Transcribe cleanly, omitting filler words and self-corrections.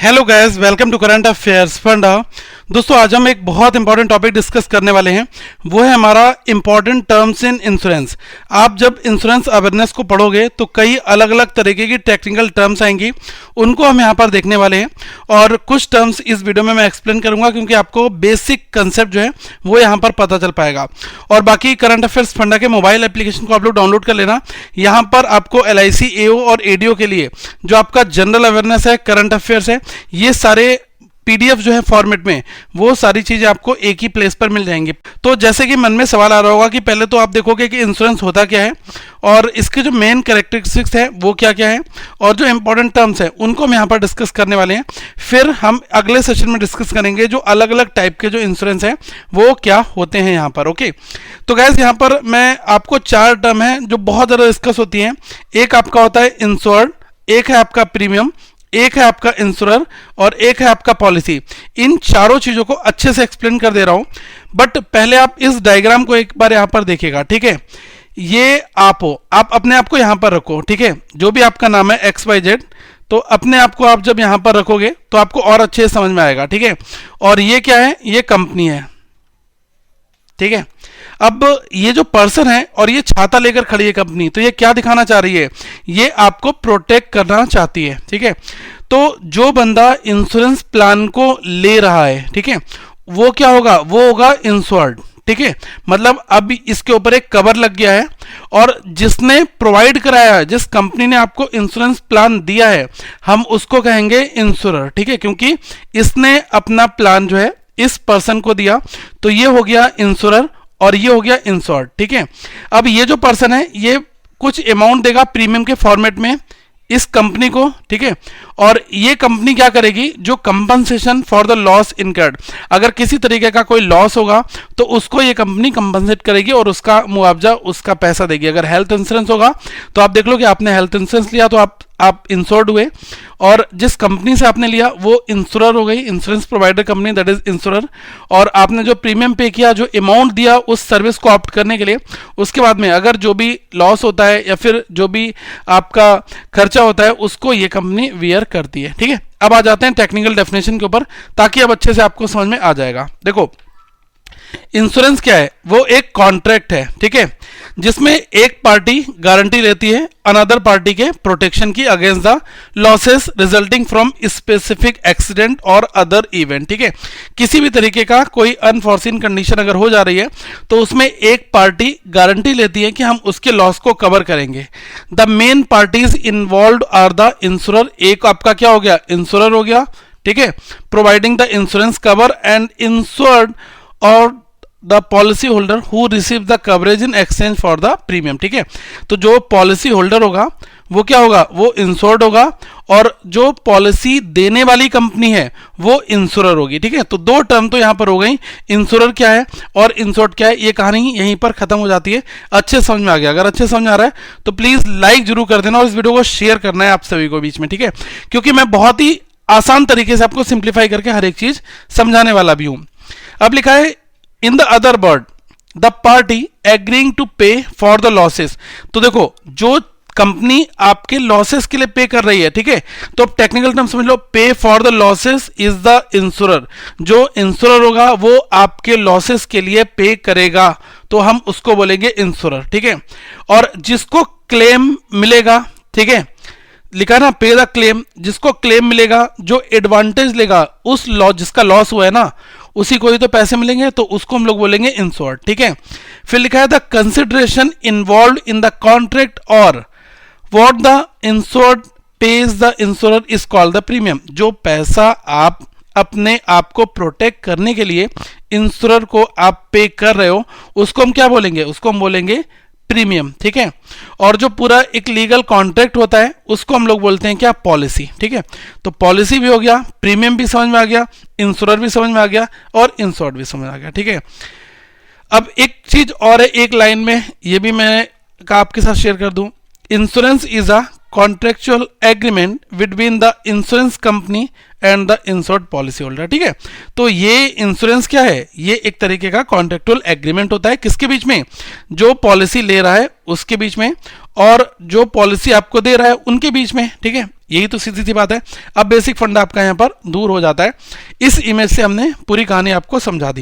Hello guys, welcome to current affairs funda. दोस्तों, आज हम एक बहुत इंपॉर्टेंट टॉपिक डिस्कस करने वाले हैं। वो है हमारा इंपॉर्टेंट टर्म्स इन इंश्योरेंस। आप जब इंश्योरेंस अवेयरनेस को पढ़ोगे तो कई अलग अलग तरीके की टेक्निकल टर्म्स आएंगी, उनको हम यहाँ पर देखने वाले हैं। और कुछ टर्म्स इस वीडियो में मैं एक्सप्लेन करूंगा क्योंकि आपको बेसिक कंसेप्ट जो है वो यहाँ पर पता चल पाएगा। और बाकी करंट अफेयर्स फंडा के मोबाइल एप्लीकेशन को आप लोग डाउनलोड कर लेना। यहाँ पर आपको LIC AO और ADO के लिए जो आपका जनरल अवेयरनेस है, करंट अफेयर्स है, ये सारे PDF जो है फॉर्मेट में, वो सारी चीजें आपको एक ही प्लेस पर मिल जाएंगी। तो जैसे कि मन में सवाल आ रहा होगा कि पहले तो आप देखोगे कि इंश्योरेंस होता क्या है और इसके जो मेन कैरेक्टरिस्टिक्स है वो क्या क्या है, और जो इंपॉर्टेंट टर्म्स है उनको हम यहाँ पर डिस्कस करने वाले हैं। फिर हम अगले सेशन में डिस्कस करेंगे जो अलग अलग टाइप के जो इंश्योरेंस है वो क्या होते हैं यहाँ पर। ओके, तो गैस यहाँ पर मैं आपको 4 टर्म है जो बहुत ज़्यादा डिस्कस होती हैं। एक आपका होता है इंश्योर्ड, एक है आपका प्रीमियम, एक है आपका इंश्योरर और एक है आपका पॉलिसी। इन चारों चीजों को अच्छे से एक्सप्लेन कर दे रहा हूं, बट पहले आप इस डायग्राम को एक बार यहां पर देखिएगा। ठीक है, ये आप हो, आप अपने आप को यहां पर रखो। ठीक है, जो भी आपका नाम है XYZ, तो अपने आप को आप जब यहां पर रखोगे तो आपको और अच्छे से समझ में आएगा। ठीक है, और ये क्या है, ये कंपनी है। ठीक है, अब ये जो पर्सन है और ये छाता लेकर खड़ी है कंपनी, तो ये क्या दिखाना चाह रही है, ये आपको प्रोटेक्ट करना चाहती है। ठीक है, तो जो बंदा इंश्योरेंस प्लान को ले रहा है, ठीक है, वो क्या होगा, वो होगा इंश्योर्ड। ठीक है, मतलब अब इसके ऊपर एक कवर लग गया है और जिसने प्रोवाइड कराया है, जिस कंपनी ने आपको इंश्योरेंस प्लान दिया है, हम उसको कहेंगे इंश्योरर। ठीक है, क्योंकि इसने अपना प्लान जो है इस पर्सन को दिया, तो ये हो गया इंश्योरर और ये हो गया इंश्योर्ड। ठीक है, अब ये जो पर्सन है ये कुछ अमाउंट देगा प्रीमियम के फॉर्मेट में इस कंपनी को। ठीक है, और ये कंपनी क्या करेगी, जो compensation for the loss incurred, अगर किसी तरीके का कोई लॉस होगा तो उसको ये कंपनी कंपनसेट करेगी और उसका मुआवजा, उसका पैसा देगी। अगर हेल्थ इंश्योरेंस होगा तो आप देख लो कि आपने हेल्थ इंश्योरेंस लिया तो आप इंश्योर्ड हुए, और जिस कंपनी से आपने लिया वो इंश्योरर हो गई, insurance provider company, that is insurer. और आपने जो प्रीमियम पे किया, जो अमाउंट दिया उस सर्विस को ऑप्ट करने के लिए, उसके बाद में अगर जो भी लॉस होता है या फिर जो भी आपका खर्चा होता है उसको ये कंपनी वियर करती है। ठीक है, अब आ जाते हैं टेक्निकल डेफिनेशन के ऊपर, ताकि अब अच्छे से आपको समझ में आ जाएगा। देखो, इंश्योरेंस क्या है, वो एक कॉन्ट्रैक्ट है। ठीक है, जिसमें एक पार्टी गारंटी लेती है अनदर पार्टी के प्रोटेक्शन की against the losses resulting from specific accident और अदर इवेंट। ठीक है, किसी भी तरीके का कोई अनफॉर्सीन कंडीशन अगर हो जा रही है तो उसमें एक पार्टी गारंटी लेती है कि हम उसके लॉस को कवर करेंगे। The main parties involve are the insurer, एक आपका क्या हो गया, इंश्योरर हो गया। ठीक है, providing the insurance cover and insured और the policy holder who receive the coverage in exchange for the premium. ठीक है, तो जो पॉलिसी होल्डर होगा वो क्या होगा, वो इंश्योर्ड होगा, और जो पॉलिसी देने वाली कंपनी है वो इंश्योरर होगी। ठीक है, तो 2 टर्म तो यहां पर हो गई, इंश्योरर क्या है और इंश्योर्ड क्या है। ये कहानी यहीं पर खत्म हो जाती है। अच्छे समझ में आ गया? अगर अच्छे समझ में आ रहा है तो प्लीज लाइक जरूर कर देना और इस वीडियो को शेयर करना है आप सभी को बीच में। ठीक है, क्योंकि मैं बहुत ही आसान तरीके से आपको सिंप्लीफाई करके हर एक चीज समझाने वाला भी हूं। अब लिखा है in the other word the party agreeing to pay for the losses. तो देखो, जो कंपनी आपके लॉसेस के लिए पे कर रही है, ठीक है, तो अब टेक्निकल टर्म समझ लो, पे for the losses is the insurer. जो इंश्योरर होगा वो आपके लॉसेस के लिए पे करेगा, तो हम उसको बोलेंगे इंश्योरर। ठीक है, और जिसको क्लेम मिलेगा, ठीक है, लिखा ना पे द क्लेम, जिसको क्लेम मिलेगा, जो एडवांटेज लेगा उस लॉस, जिसका लॉस हुआ है ना, उसी को ही तो पैसे मिलेंगे, तो उसको हम लोग बोलेंगे इंश्योर्ड। ठीक है, फिर लिखा है the consideration involve in the contract और what the insured pays the insurer is called the premium. जो पैसा आप अपने आप को प्रोटेक्ट करने के लिए इंश्योरर को आप पे कर रहे हो, उसको हम क्या बोलेंगे, उसको हम बोलेंगे प्रीमियम। ठीक है, और जो पूरा एक लीगल कॉन्ट्रैक्ट होता है उसको हम लोग बोलते हैं क्या, पॉलिसी। ठीक है, तो पॉलिसी भी हो गया, प्रीमियम भी समझ में आ गया, इंश्योरर भी समझ में आ गया और इंश्योर्ड भी समझ में आ गया। ठीक है, अब एक चीज और है एक लाइन में, ये भी मैं आपके साथ शेयर कर दूं। Insurance is a contractual agreement between the insurance company and the insured policy holder. ठीक है, तो ये इंश्योरेंस क्या है, ये एक तरीके का कॉन्ट्रेक्चुअल एग्रीमेंट होता है किसके बीच में, जो पॉलिसी ले रहा है उसके बीच में और जो पॉलिसी आपको दे रहा है उनके बीच में। ठीक है, यही तो सीधी सी बात है। अब बेसिक फंडा आपका यहाँ पर दूर हो जाता है। इस इमेज से हमने पूरी कहानी आपको समझा दी।